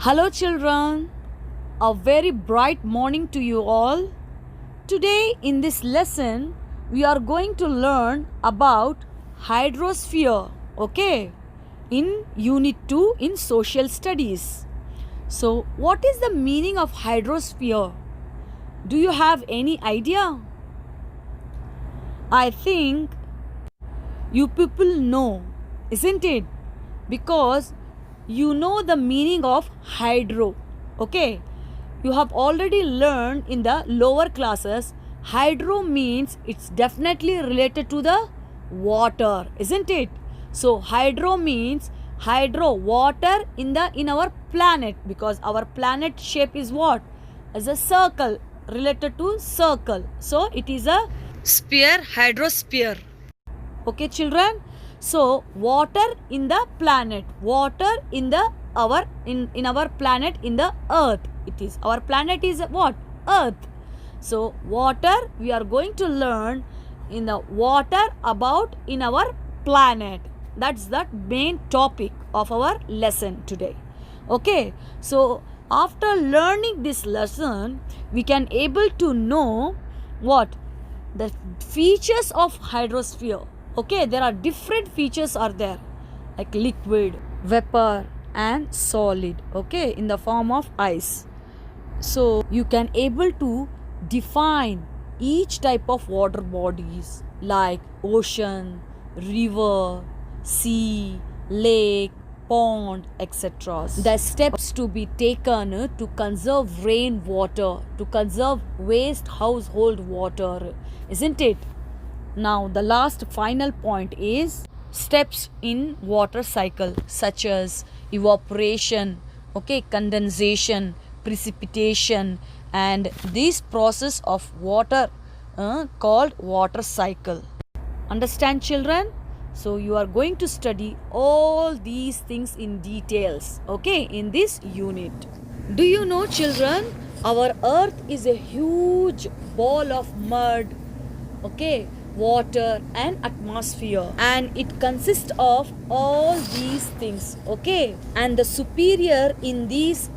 Hello, children. A very bright morning to you all. Today, in this lesson, we are going to learn about hydrosphere, okay, in Unit 2 in Social Studies. So, what is the meaning of hydrosphere? Do you have any idea? I think you people know, isn't it? Because you know the meaning of hydro, okay? You have already learned in the lower classes. Hydro means it's definitely related to the water, isn't it? So hydro means water in our planet, because our planet shape is what? As a circle, related to circle. So it is a sphere, hydrosphere. Okay, children? So water in the planet, water in our planet, in the earth. It is, our planet is what? Earth. So water, we are going to learn in the water about in our planet. That's the main topic of our lesson today. Okay, so after learning this lesson, we can able to know what? The features of hydrosphere. Okay, there are different features are there, like liquid, vapor and solid, okay, in the form of ice. So you can able to define each type of water bodies like ocean, river, sea, lake, pond, etc. The steps to be taken to conserve rainwater, to conserve waste household water, isn't it? Now the last final point is steps in water cycle, such as evaporation, okay, condensation, precipitation, and this process of water called water cycle. Understand, children? So you are going to study all these things in details, okay, in this unit. Do you know, children, our earth is a huge ball of mud, okay, water and atmosphere, and it consists of all these things, okay, and the superior in these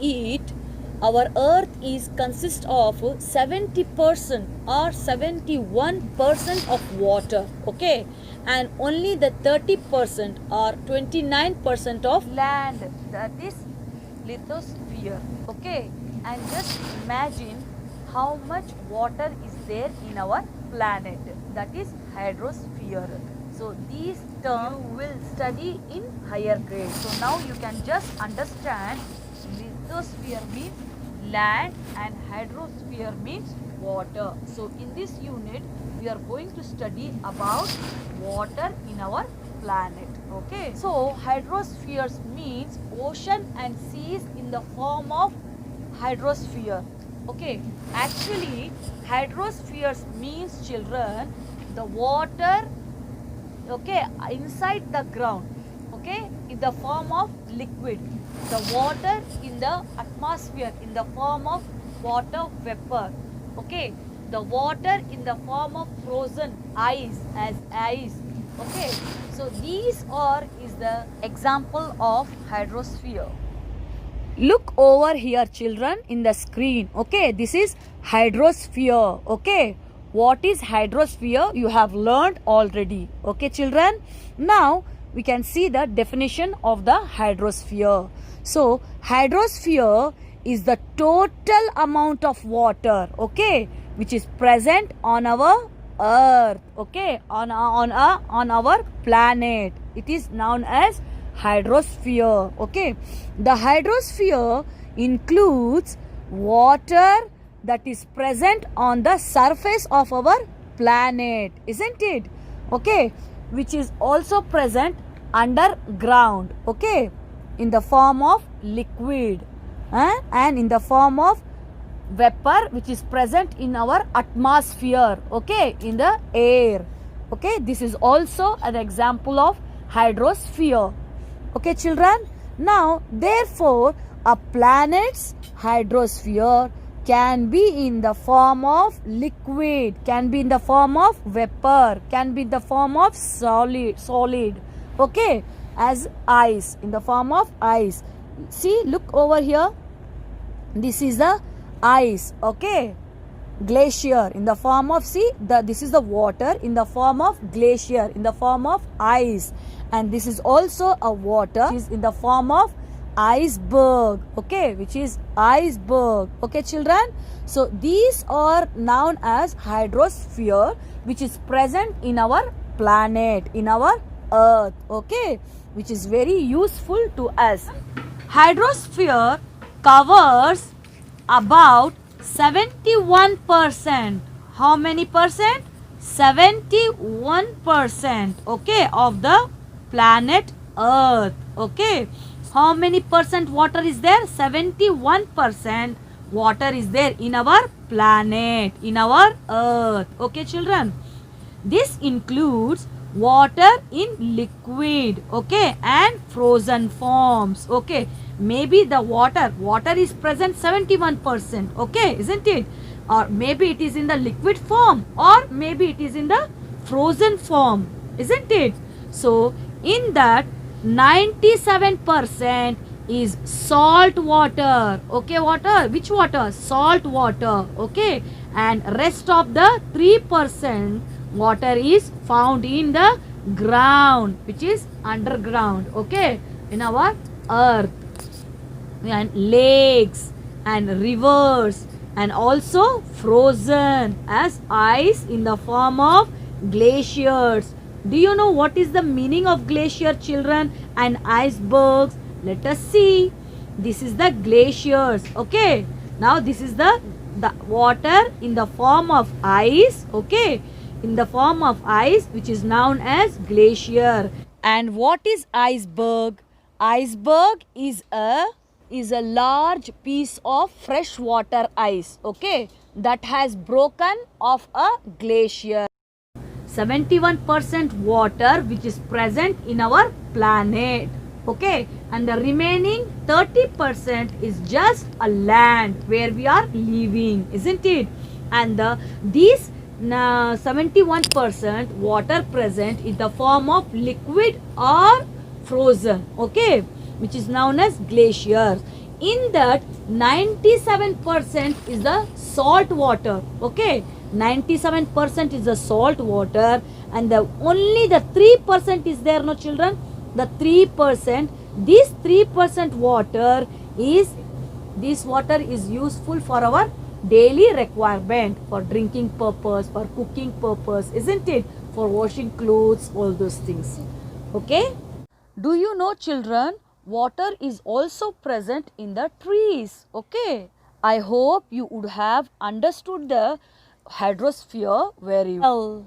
our earth is consist of 70% or 71% of water, okay, and only the 30% or 29% of land, that is lithosphere, okay. And just imagine how much water is there in our planet, that is hydrosphere. So these terms you will study in higher grade. So now you can just understand lithosphere means land and hydrosphere means water. So in this unit we are going to study about water in our planet, okay. So hydrospheres means ocean and seas in the form of hydrosphere, okay. Actually hydrospheres means, children, the water, okay, inside the ground, okay, in the form of liquid, the water in the atmosphere in the form of water vapor, okay, the water in the form of frozen ice as ice, okay. So these is the example of hydrosphere. Look over here, children, in the screen, okay. This is hydrosphere, okay. What is hydrosphere? You have learned already, okay, children. Now we can see the definition of the hydrosphere. So hydrosphere is the total amount of water, okay, which is present on our earth, okay, on our planet. It is known as hydrosphere, okay. The hydrosphere includes water that is present on the surface of our planet, isn't it? Okay, which is also present underground, okay, in the form of liquid and in the form of vapor, which is present in our atmosphere, okay, in the air, okay. This is also an example of hydrosphere, okay, children. Now therefore a planet's hydrosphere can be in the form of liquid, can be in the form of vapor, can be in the form of solid, okay, as ice, in the form of ice, see, look over here. This is the ice, okay? Glacier in the form of, see, this is the water in the form of glacier, in the form of ice, and this is also a water which is in the form of iceberg, okay, which is iceberg, okay children. So these are known as hydrosphere, which is present in our planet, in our earth, okay, which is very useful to us. Hydrosphere covers about 71%. How many percent? 71%, okay, of the planet Earth, okay. How many percent water is there? 71% water is there in our planet, in our Earth, okay children. This includes water in liquid, okay, and frozen forms, okay. Maybe the water is present 71%, okay, isn't it? Or maybe it is in the liquid form, or maybe it is in the frozen form, isn't it? So in that 97% is salt water, okay, water, which water? Salt water, okay, and rest of the 3% water is found in the ground, which is underground, okay, in our earth, and lakes and rivers, and also frozen as ice in the form of glaciers. Do you know what is the meaning of glacier, children, and icebergs? Let us see. This is the glaciers, okay. Now this is the water in the form of ice, okay, in the form of ice, which is known as glacier. And what is iceberg? Iceberg is a large piece of freshwater ice, okay, that has broken off a glacier. 71% water which is present in our planet, okay, and the remaining 30% is just a land where we are living, isn't it? And these 71% water present in the form of liquid or frozen, okay, which is known as glaciers. In that 97% is the salt water, okay, 97% is the salt water, and only the 3% is there, no children, the 3%, this 3% water is, this water is useful for our daily requirement, for drinking purpose, for cooking purpose, isn't it, for washing clothes, all those things, okay. Do you know, children, water is also present in the trees, okay. I hope you would have understood the hydrosphere very well.